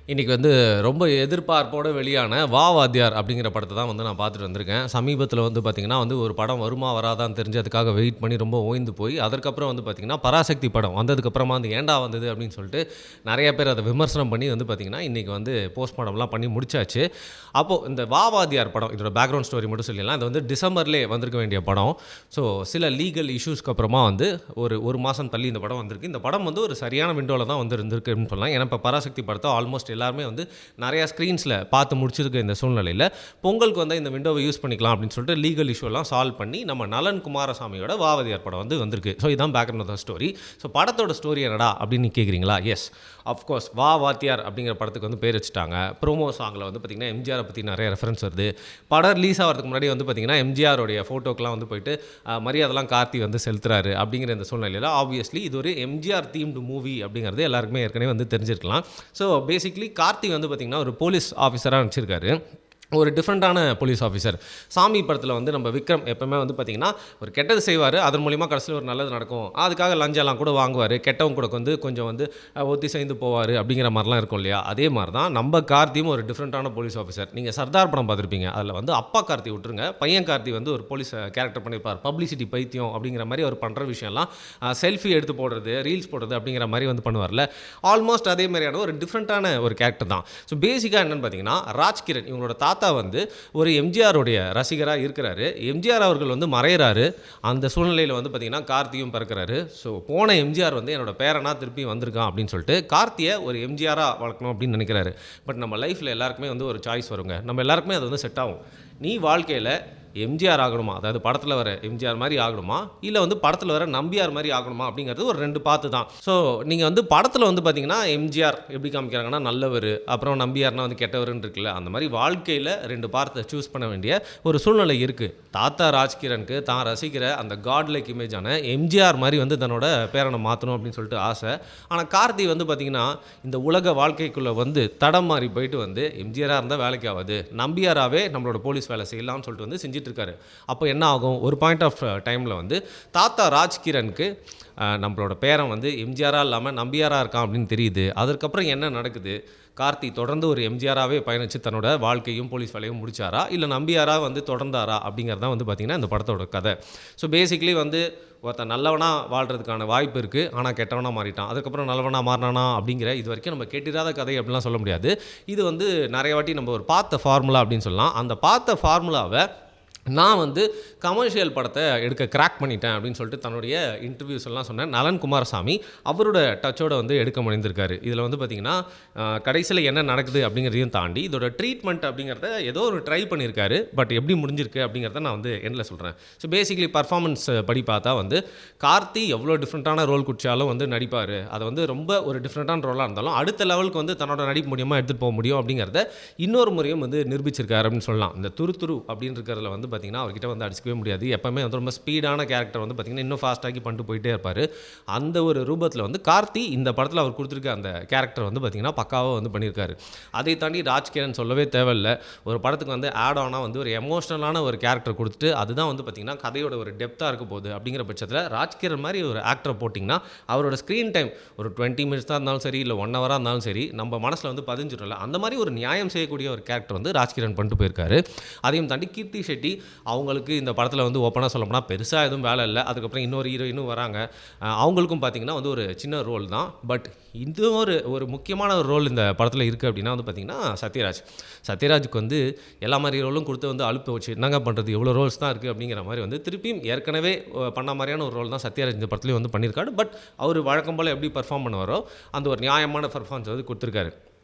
இன்றைக்கி வந்து ரொம்ப எதிர்பார்ப்போடு வெளியான வா வாத்தியார் அப்படிங்கிற படத்தை தான் வந்து நான் பார்த்துட்டு வந்திருக்கேன். சமீபத்தில் வந்து பார்த்திங்கன்னா வந்து ஒரு படம் வருமா வராதான்னு தெரிஞ்சு அதுக்காக வெயிட் பண்ணி ரொம்ப ஓய்ந்து போய் அதற்கப்புறம் வந்து பார்த்திங்கன்னா பராசக்தி படம் வந்ததுக்கப்புறமா வந்து ஏண்டா வந்தது அப்படின்னு சொல்லிட்டு நிறைய பேர் அதை விமர்சனம் பண்ணி வந்து பார்த்திங்கன்னா இன்றைக்கி வந்து போஸ்ட்மார்ட்டம்லாம் பண்ணி முடிச்சாச்சு. அப்போது இந்த வா வாத்தியார் படம் இதோட பேக்ரவுண்ட் ஸ்டோரி மட்டும் சொல்லிடலாம். இது வந்து டிசம்பர்லேயே வந்திருக்க வேண்டிய படம். ஸோ சில லீகல் இஷ்யூஸ்க்கு அப்புறமா வந்து ஒரு மாதம் தள்ளி இந்த படம் வந்திருக்கு. இந்த படம் வந்து ஒரு சரியான விண்டோவில் தான் வந்து இருந்திருக்கு அப்படின்னு சொல்லலாம். ஏன்னா இப்போ பராசக்தி படத்தை ஆல்மோஸ்ட் எல்லாருமே வந்து நிறையா ஸ்க்ரீன்ஸில் பார்த்து முடிச்சிருக்க இந்த சூழ்நிலையில் பொங்கலுக்கு வந்து இந்த விண்டோவை யூஸ் பண்ணிக்கலாம் அப்படின்னு சொல்லிட்டு லீகல் இஷ்யூலாம் சால்வ் பண்ணி நம்ம நலன் குமாரசாமியோட வாவதியார் படம் வந்து வந்திருக்கு. ஸோ இதுதான் background of the story. So படத்தோட ஸ்டோரி என்னடா அப்படின்னு கேட்குறீங்களா? எஸ், அஃப்கோர்ஸ் வா வாத்தியார் அப்படிங்கிற படத்துக்கு வந்து பேர் வச்சுட்டாங்க. ப்ரோமோ சாங்கில் வந்து பார்த்திங்கன்னா எம்ஜிஆரை பற்றி நிறைய ரெஃபரன்ஸ் வருது. படம் ரிலீஸ் ஆகிறதுக்கு முன்னாடி வந்து பார்த்திங்கன்னா எம்ஜிஆருடைய ஃபோட்டோக்கெலாம் வந்து போயிட்டு மரியாதைலாம் கார்த்தி வந்து செலுத்துறாரு அப்படிங்கிற இந்த சூழ்நிலையில் ஆப்வியஸ்லி இது ஒரு எம்ஜிஆர் தீம்டு மூவி அப்படிங்கிறது எல்லாருக்குமே ஏற்கனவே வந்து தெரிஞ்சிருக்கலாம். ஸோ பேசிக்லி கார்த்தி வந்து பார்த்திங்கன்னா ஒரு போலீஸ் ஆஃபீஸராக வச்சுருக்காரு. ஒரு டிஃப்ரெண்ட்டான போலீஸ் ஆஃபீஸர். சாமி படத்தில் வந்து நம்ம விக்ரம் எப்போவுமே வந்து பார்த்திங்கன்னா ஒரு கெட்டது செய்வார், அதன் மூலிமா கடைசியில் ஒரு நல்லது நடக்கும், அதுக்காக லஞ்செல்லாம் கூட வாங்குவார், கெட்டவங்க கூட வந்து கொஞ்சம் வந்து ஒத்தி சேர்ந்து போவார் அப்படிங்கிற மாதிரிலாம் இருக்கும் இல்லையா? அதே மாதிரி தான் நம்ம கார்த்தியும் ஒரு டிஃப்ரெண்ட்டான போலீஸ் ஆஃபீஸர். நீங்கள் சர்தார் படம் பார்த்துருப்பீங்க. அதில் வந்து அப்பா கார்த்தி விட்டுருங்க, பையன் கார்த்தி வந்து ஒரு போலீஸ் கேரக்டர் பண்ணியிருப்பார். பப்ளிசிட்டி பைத்தியம் அப்படிங்கிற மாதிரி அவர் பண்ணுற விஷயம்லாம் செல்ஃபி எடுத்து போடுறது, ரீல்ஸ் போடுறது அப்படிங்கிற மாதிரி வந்து பண்ணுவார்ல. ஆல்மோஸ்ட் அதே மாதிரியான ஒரு டிஃப்ரெண்ட்டான ஒரு கேரக்டர் தான். ஸோ பேசிக்காக என்னென்னு பார்த்தீங்கன்னா ராஜ்கிரண் இவங்களோட தாத்தா வந்து ஒரு எம்ஜிஆருடைய ரசிகராக இருக்கிறாரு. எம்ஜிஆர் அவர்கள் வந்து மறையிறாரு. அந்த சூழ்நிலையில் வந்து பார்த்திங்கன்னா கார்த்தியும் பிறக்கிறாரு. ஸோ போன எம்ஜிஆர் வந்து என்னோட பேரனா திருப்பி வந்திருக்கான் அப்படின்னு சொல்லிட்டு கார்த்தியை ஒரு எம்ஜிஆராக வளர்க்கணும் அப்படின்னு நினைக்கிறாரு. பட் நம்ம லைஃப்பில் எல்லாருக்குமே வந்து ஒரு சாய்ஸ் வருங்க. நம்ம எல்லாருக்குமே அது வந்து செட் ஆகும். நீ வாழ்க்கையில் எம்ஜிஆர் ஆகணுமா, அதாவது படத்தில் வர எம்ஜிஆர் மாதிரி ஆகணுமா, இல்லை வந்து படத்தில் வர நம்பியார் மாதிரி ஆகணுமா அப்படிங்கிறது ஒரு 2 பார்த்து தான். ஸோ நீங்கள் வந்து படத்தில் வந்து பார்த்தீங்கன்னா எம்ஜிஆர் எப்படி காமிக்கிறாங்கன்னா நல்லவர், அப்புறம் நம்பியார்னா வந்து கெட்டவர்னு இருக்குல்ல, அந்த மாதிரி வாழ்க்கையில் 2 பார்த்தை சூஸ் பண்ண வேண்டிய ஒரு சூழ்நிலை இருக்குது. தாத்தா ராஜ்கிரனுக்கு தான் ரசிக்கிற அந்த காட் லைக் இமேஜான எம்ஜிஆர் மாதிரி வந்து தன்னோட பேரனை மாற்றணும் அப்படின்னு சொல்லிட்டு ஆசை. ஆனால் கார்த்தி வந்து பார்த்திங்கன்னா இந்த உலக வாழ்க்கைக்குள்ளே வந்து தடம் மாறி போயிட்டு வந்து எம்ஜிஆராக இருந்தால் வேலைக்கு ஆகாது, நம்பியாராகவே நம்மளோட போலீஸ் வேலை செய்யலாம்னு சொல்லிட்டு வந்து செஞ்சு இருக்காரு. அப்போ என்ன ஆகும், ஒரு பாயிண்ட் ஆஃப் டைமில் வந்து தாத்தா ராஜ்கிரனுக்கு நம்மளோட பேரன் வந்து எம்ஜிஆராக இல்லாமல் நம்பியாராக இருக்கான் அப்படின்னு தெரியுது. அதற்கப்புறம் என்ன நடக்குது, கார்த்தி தொடர்ந்து ஒரு எம்ஜிஆராகவே பயணித்து தன்னோட வாழ்க்கையும் போலீஸ் வேலையும் முடிச்சாரா, இல்லை நம்பியாராக வந்து தொடர்ந்தாரா அப்படிங்கிறது தான் வந்து பார்த்திங்கன்னா இந்த படத்தோட கதை. ஸோ பேசிக்லி வந்து ஒருத்தன் நல்லவனாக வாழ்கிறதுக்கான வாய்ப்பு இருக்குது, ஆனால் கெட்டவனாக மாறிட்டான், அதுக்கப்புறம் நல்லவனாக மாறினானா அப்படிங்கிற இது வரைக்கும் நம்ம கேட்டிராத கதை அப்படிலாம் சொல்ல முடியாது. இது வந்து நிறைய வாட்டி நம்ம ஒரு பார்த்த ஃபார்முலா அப்படின்னு சொல்லலாம். அந்த பார்த்த ஃபார்முலாவை நான் வந்து கமர்ஷியல் படத்தை எடுக்க கிராக் பண்ணிட்டேன் அப்படின்னு சொல்லிட்டு தன்னுடைய இன்டர்வியூஸ் எல்லாம் சொன்னேன். நலன் குமாரசாமி அவரோட டச்சோட வந்து எடுக்க முடிந்திருக்காரு. இதில் வந்து பார்த்திங்கன்னா கடைசியில் என்ன நடக்குது அப்படிங்கிறதையும் தாண்டி இதோட ட்ரீட்மெண்ட் அப்படிங்கிறத ஏதோ ஒரு ட்ரை பண்ணியிருக்காரு. பட் எப்படி முடிஞ்சிருக்கு அப்படிங்கிறத நான் வந்து எண்டில் சொல்கிறேன். ஸோ பேசிக்லி பர்ஃபார்மன்ஸ் படி பார்த்தா வந்து கார்த்தி எவ்வளோ டிஃப்ரெண்ட்டான ரோல் குடிச்சாலும் வந்து நடிப்பார். அதை வந்து ரொம்ப ஒரு டிஃப்ரெண்ட்டான ரோலாக இருந்தாலும் அடுத்த லெவலுக்கு வந்து தன்னோட நடிப்பு மூலியமாக எடுத்துகிட்டு போக முடியும் அப்படிங்கிறத இன்னொரு முறையும் வந்து நிரூபிச்சிருக்காரு அப்படின்னு சொல்லலாம். இந்த துரு அப்படின்னு இருக்கிறதுல வந்து பார்த்திங்கன்னா அவர்கிட்ட வந்து அடிச்சிக்கவே முடியாது. எப்போவுமே வந்து ரொம்ப ஸ்பீடான கேரக்டர் வந்து பார்த்திங்கன்னா இன்னும் ஃபாஸ்ட்டாகி பண்ணிட்டு போயிட்டே இருப்பார். அந்த ஒரு ரூபத்தில் வந்து கார்த்தி இந்த படத்தில் அவர் கொடுத்துருக்க அந்த கேரக்டர் வந்து பார்த்திங்கன்னா பக்காவாக வந்து பண்ணியிருக்காரு. அதை தாண்டி ராஜ்கிரண் சொல்லவே தேவையில்லை. ஒரு படத்துக்கு வந்து ஆட் ஆனாக வந்து ஒரு எமோஷ்னலான ஒரு கேரக்டர் கொடுத்துட்டு அதுதான் வந்து பார்த்திங்கன்னா கதையோட ஒரு டெப்த்தாக இருக்க போகுது. அப்படிங்கிற பட்சத்தில் ராஜ்கிரண் மாதிரி ஒரு ஆக்டரை போட்டிங்கன்னா அவரோட ஸ்க்ரீன் டைம் ஒரு 20 மினிட்ஸ் தான் இருந்தாலும் சரி, இல்லை 1 ஹவராக இருந்தாலும் சரி, நம்ம மனசில் வந்து பதிஞ்சிடல. அந்த மாதிரி ஒரு நியாயம் செய்யக்கூடிய ஒரு கேரக்டர் வந்து ராஜ்கிரண் பண்ணிட்டு போயிருக்காரு. அதையும் தாண்டி கீர்த்தி ஷெட்டி அவங்களுக்கு இந்த படத்தில் வந்து ஓப்பனாக சொல்லப்போனால் பெருசாக எதுவும் வேலை இல்லை. அதுக்கப்புறம் இன்னொரு ஹீரோயினும் வராங்க. அவங்களுக்கும் பார்த்திங்கன்னா வந்து ஒரு சின்ன ரோல் தான். பட் இது ஒரு முக்கியமான ஒரு ரோல் இந்த படத்தில் இருக்குது அப்படின்னா வந்து பார்த்திங்கன்னா சத்யராஜுக்கு வந்து எல்லா மாதிரி ரோலும் கொடுத்து வந்து அழுப்ப வச்சு என்னங்க பண்ணுறது, எவ்வளோ ரோல்ஸ் தான் இருக்குது அப்படிங்கிற மாதிரி வந்து திருப்பியும் ஏற்கனவே பண்ண மாதிரியான ஒரு ரோல் தான் சத்யராஜ் இந்த படத்துலேயும் வந்து பண்ணியிருக்காரு. பட் அவர் வழக்கம் போல் எப்படி பர்ஃபார்ம் பண்ணுவாரோ அந்த ஒரு நியாயமான பர்ஃபார்மன்ஸ் வந்து கொடுத்துருக்காரு.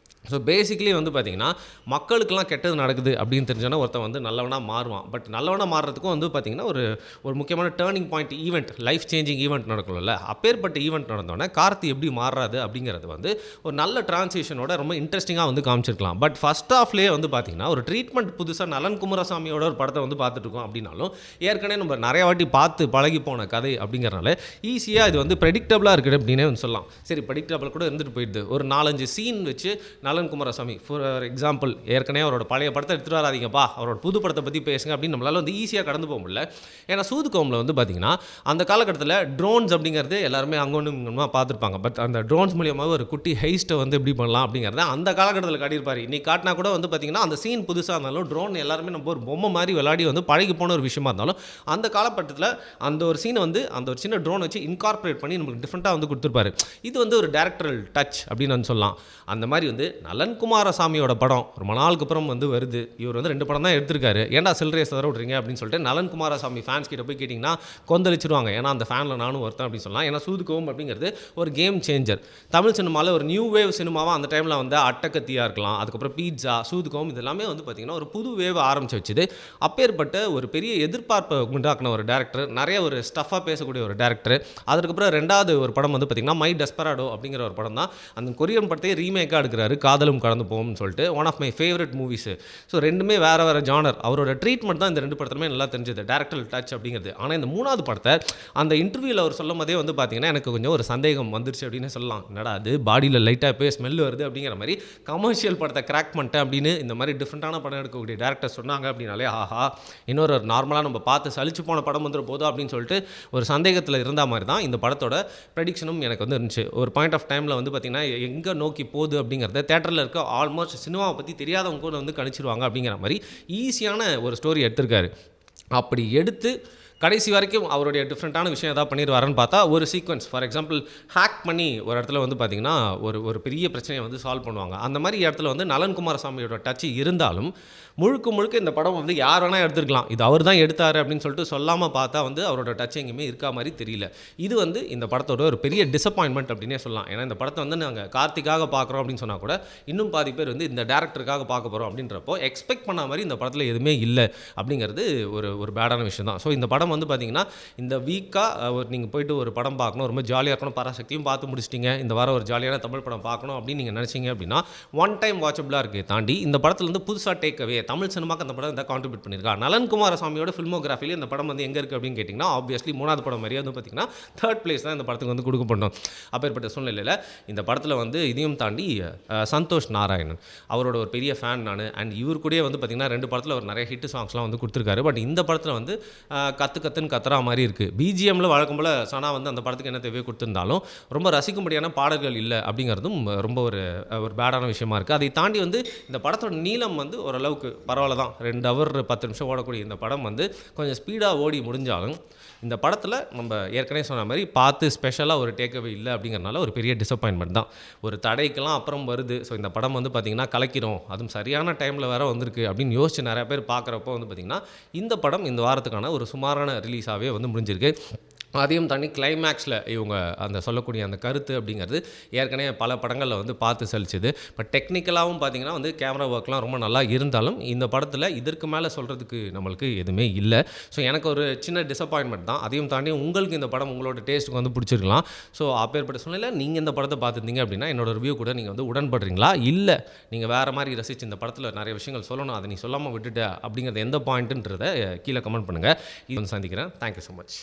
ஸோ பேசிக்லி வந்து பார்த்திங்கன்னா மக்களுக்கெல்லாம் கெட்டது நடக்குது அப்படின்னு தெரிஞ்சோன்னா ஒருத்தன் வந்து நல்லவனாக மாறுவான். பட் நல்லவனாக மாறுறதுக்கும் வந்து பார்த்திங்கன்னா ஒரு முக்கியமான turning point event, life changing event நடக்கணும்ல. அப்பேற்பட்ட ஈவெண்ட் நடந்தோடனே கார்த்தி எப்படி மாறுறாது அப்படிங்கிறது வந்து ஒரு நல்ல டிரான்சிஷனோட ரொம்ப இன்ட்ரெஸ்டிங்காக வந்து காமிச்சிருக்கலாம். பட் ஃபஸ்ட் ஹாஃப்லேயே வந்து பார்த்திங்கன்னா ஒரு ட்ரீட்மெண்ட் புதுசாக நலன் குமாரசாமியோட ஒரு படத்தை வந்து பார்த்துட்ருக்கோம் அப்படின்னாலும் ஏற்கனவே நம்ம நிறைய வாட்டி பார்த்து பழகி போன கதை அப்படிங்கிறனால ஈஸியாக இது வந்து ப்ரெடிக்டபிளாக இருக்குது அப்படின்னே வந்து சொல்லலாம். சரி, ப்ரெடிக்டபிள் கூட இருந்துட்டு போயிடுது. ஒரு 4-5 சீன் வச்சு நல்ல நலன் குமாரசாமி ஃபார் எக்ஸாம்பிள் ஏற்கனவே அவரோட பழைய படத்தை எடுத்துகிட்டு வராதீங்கப்பா, அவரோட புது படத்தை பற்றி பேசுங்க அப்படின்னு நம்மளால் வந்து ஈஸியாக கடந்து போக முடியல. ஏன்னா சூதுகோமில் வந்து பார்த்திங்கன்னா அந்த காலகட்டத்தில் ட்ரோன்ஸ் அப்படிங்கிறது எல்லாருமே அங்கொன்று இங்கொன்றுமா பார்த்துருப்பாங்க. பட் அந்த ட்ரோன்ஸ் மூலியமாக ஒரு குட்டி ஹெய்ஸ்ட்டை வந்து எப்படி பண்ணலாம் அப்படிங்கிறத அந்த காலகட்டத்தில் காட்டியிருப்பார். இன்னைக்கு காட்டினா கூட வந்து பார்த்திங்கன்னா அந்த சீன் புதுசாக இருந்தாலும் ட்ரோன் எல்லாருமே நம்ம ஒரு பொம்மை மாதிரி விளையாடி வந்து பழகி போன ஒரு விஷயமா இருந்தாலும் அந்த காலகட்டத்தில் அந்த ஒரு சீனை வந்து அந்த ஒரு சின்ன ட்ரோன் வச்சு இன்கார்பரேட் பண்ணி நமக்கு டிஃப்ரெண்ட்டாக வந்து கொடுத்துருப்பாரு. இது வந்து ஒரு டேரக்டரல் டச் அப்படின்னு வந்து சொல்லலாம். அந்த மாதிரி வந்து நலன் குமாரசாமியோட படம் ரொம்ப நாளுக்கு அப்புறம் வந்து வருது. இவர் வந்து 2 படம் தான் எடுத்திருக்காரு. ஏன்டா சில்லறையை சதற விட்றீங்க அப்படின்னு சொல்லிட்டு நலன் குமாரசாமி ஃபேன்ஸ் கிட்ட போய் கேட்டிங்கன்னா கொந்தளிச்சிருவாங்க. ஏன்னா அந்த ஃபேனில் நானும் ஒருத்தன் அப்படின்னு சொல்லலாம். ஏன்னா சூதுகோம் அப்படிங்கிறது ஒரு கேம் சேஞ்சர். தமிழ் சினிமாவில் ஒரு நியூ வேவ் சினிமாவாக அந்த டைமில் வந்து அட்டகத்தியாக இருக்கலாம், அதுக்கப்புறம் பீட்சா, சூதுகோம் இதெல்லாமே வந்து பார்த்திங்கன்னா ஒரு புது வேவ் ஆரம்பிச்சு வச்சுது. அப்பேற்பட்ட ஒரு பெரிய எதிர்பார்ப்பை உண்டாக்குன ஒரு டேரக்டர், நிறைய ஒரு ஸ்டஃபாக பேசக்கூடிய ஒரு டேரக்டர். அதுக்கப்புறம் 2வது ஒரு படம் வந்து பார்த்திங்கன்னா மை டெஸ்பராடோ அப்படிங்கிற ஒரு படம் தான். அந்த கொரியன் படத்தையே ரீமேக்காக எடுக்கிறாரு, காதலும் கடந்து போகும்னு சொல்லிட்டு. One of my favourite movies. So ரெண்டுமே வேறு வேறு ஜானர். அவரோட ட்ரீட்மெண்ட் தான் இந்த 2 படத்துலையுமே நல்லா தெரிஞ்சது, டேரக்டர் டச் அப்படிங்கிறது. ஆனால் இந்த 3வது படத்தை அந்த இன்டர்வியூவில் அவர் சொல்லும் போதே வந்து பார்த்திங்கன்னா எனக்கு கொஞ்சம் ஒரு சந்தேகம் வந்துருச்சு அப்படின்னு சொல்லலாம். என்னடா அது பாடியில் லைட்டாக போய் ஸ்மெல் வருது அப்படிங்கிற மாதிரி கமர்ஷியல் படத்தை கிராக் பண்ணிட்டேன் அப்படின்னு இந்த மாதிரி டிஃப்ரெண்ட்டான படம் எடுக்கக்கூடிய டேரக்டர் சொன்னாங்க அப்படின்னாலே ஆஹா இன்னொரு நார்மலாக நம்ம பார்த்து சலிச்சு போன படம் வந்துட போதும் அப்படின்னு சொல்லிட்டு ஒரு சந்தேகத்தில் இருந்த மாதிரி தான் இந்த படத்தோட ப்ரெடிக்ஷனும் எனக்கு வந்து இருந்துச்சு. ஒரு பாயிண்ட் ஆஃப் டைமில் வந்து பார்த்திங்கன்னா எங்கே நோக்கி போகுது அப்படிங்கிறத தேட்டரில் இருக்க ஆல்மோஸ்ட் சினிமாவை பற்றி தெரியாதவங்க கூட வந்து கணிச்சிருவாங்க அப்படிங்கிற மாதிரி ஈஸியான ஒரு ஸ்டோரி எடுத்திருக்காரு. அப்படி எடுத்து கடைசி வரைக்கும் அவருடைய டிஃப்ரெண்ட்டான விஷயம் எதாவது பண்ணிடுவாருன்னு பார்த்தா ஒரு சீக்வன்ஸ் ஃபார் எக்ஸாம்பிள் ஹேக் பண்ணி ஒரு இடத்துல வந்து பார்த்திங்கன்னா ஒரு பெரிய பிரச்சனையை வந்து சால்வ் பண்ணுவாங்க. அந்த மாதிரி இடத்துல வந்து நலன் குமாரசாமியோட டச்சு இருந்தாலும் முழுக்க இந்த படம் வந்து யார் வேணால் எடுத்துருக்கலாம், இது அவர் தான் எடுத்தார் அப்படின்னு சொல்லிட்டு சொல்லாமல் பார்த்தா வந்து அவரோட டச் எங்கேயுமே இருக்கா மாதிரி தெரியல. இது வந்து இந்த படத்தோட ஒரு பெரிய டிசப்பாயின்மெண்ட் அப்படின்னே சொல்லலாம். ஏன்னா இந்த படத்தை வந்து நாங்கள் கார்த்திக்காக பார்க்குறோம் அப்படின்னு சொன்னால் கூட இன்னும் பாதி பேர் வந்து இந்த டேரக்டருக்காக பார்க்க போகிறோம் அப்படின்றப்போ எக்ஸ்பெக்ட் பண்ண மாதிரி இந்த படத்தில் எதுவுமே இல்லை அப்படிங்கிறது ஒரு பேடான விஷயம் தான். ஸோ இந்த படம் வந்து பார்த்திங்கன்னா இந்த வீக்காக நீங்கள் போயிட்டு ஒரு படம் பார்க்கணும், ரொம்ப ஜாலியாக இருக்கணும், பராசக்தியும் பார்த்து முடிச்சிட்டிங்க, இந்த வாரம் ஒரு ஜாலியான தமிழ் படம் பார்க்கணும் அப்படின்னு நீங்கள் நினச்சிங்க அப்படின்னா ஒன் டைம் வாட்சபிளாக இருக்குது. தாண்டி இந்த படத்தில் வந்து புதுசாக டேக்அவே தமிழ் சினிமாக்கு அந்த படம் தான் கான்ட்ரிபியூட் பண்ணியிருக்கா. நலன் குமாரசாமியோட ஃபில்மோகிராஃபியில் இந்த படம் வந்து எங்கே இருக்குது அப்படின்னு கேட்டிங்கன்னா ஆப்வியஸ்லி 3வது படம் மாதிரியே வந்து பார்த்திங்கன்னா 3rd பிளேஸ் தான் இந்த படத்துக்கு வந்து கொடுக்கப்பட்டோம். அப்பேற்பட்ட சூழ்நிலையில் இந்த படத்தில் வந்து இதையும் தாண்டி சந்தோஷ் நாராயணன் அவரோட ஒரு பெரிய ஃபேன் நான். அண்ட் இவர் கூட வந்து பார்த்திங்கன்னா 2 படத்தில் ஒரு நிறைய ஹிட் சாங்ஸ்லாம் வந்து கொடுத்துருக்காரு. பட் இந்த படத்தில் வந்து கத்துன்னு கத்துறா மாதிரி இருக்குது. பிஜிஎம்மில் வழக்கம் போல் சனா வந்து அந்த படத்துக்கு என்ன தேவையோ கொடுத்துருந்தாலும் ரொம்ப ரசிக்கும்படியான பாடல்கள் இல்லை அப்படிங்கிறதும் ரொம்ப ஒரு பேடான விஷயமா இருக்குது. அதை தாண்டி வந்து இந்த படத்தோட நீளம் வந்து ஓரளவுக்கு பரவாயில்ல தான். 2 ஹவர் 10 நிமிஷம் ஓடக்கூடிய இந்த படம் வந்து கொஞ்சம் ஸ்பீடாக ஓடி முடிஞ்சாலும் இந்த படத்தில் நம்ம ஏற்கனவே சொன்ன மாதிரி பார்த்து ஸ்பெஷலாக ஒரு டேக்அவே இல்லை அப்படிங்கிறனால ஒரு பெரிய டிசப்பாயின்மெண்ட் தான். ஒரு தடைக்கெல்லாம் அப்புறம் வருது. ஸோ இந்த படம் வந்து பார்த்திங்கன்னா கலக்கிறோம், அதுவும் சரியான டைமில் வேறு வந்திருக்கு அப்படின்னு யோசிச்சு நிறைய பேர் பார்க்குறப்போ வந்து பார்த்திங்கன்னா இந்த படம் இந்த வாரத்துக்கான ஒரு சுமாரான ரிலீஸாகவே வந்து முடிஞ்சிருக்கு. அதையும் தாண்டி கிளைமேக்ஸில் இவங்க அந்த சொல்லக்கூடிய அந்த கருத்து அப்படிங்கிறது ஏற்கனவே பல படங்களில் வந்து பார்த்து சலிச்சுது. பட் டெக்னிக்கலாகவும் பார்த்திங்கன்னா வந்து கேமரா ஒர்க்லாம் ரொம்ப நல்லா இருந்தாலும் இந்த படத்தில் இதற்கு மேலே சொல்கிறதுக்கு நம்மளுக்கு எதுவுமே இல்லை. ஸோ எனக்கு ஒரு சின்ன டிசப்பாயின்மெண்ட் தான். அதையும் தாண்டி உங்களுக்கு இந்த படம் உங்களோட டேஸ்ட்டுக்கு வந்து பிடிச்சிருக்கலாம். ஸோ அப்பேற்பட்ட சூழ்நிலை நீங்கள் இந்த படத்தை பார்த்துருந்தீங்க அப்படின்னா என்னோட ரிவ்யூ கூட நீங்கள் வந்து உடன்படுறீங்களா, இல்லை நீங்கள் வேறு மாதிரி ரசித்து இந்த படத்தில் நிறைய விஷயங்கள் சொல்லணும் அதை நீ சொல்லாமல் விட்டுட்ட அப்படிங்கிறது எந்த பாயிண்ட்டுன்றதை கீழே கமெண்ட் பண்ணுங்கள். இது வந்து சந்திக்கிறேன். Thank you so much.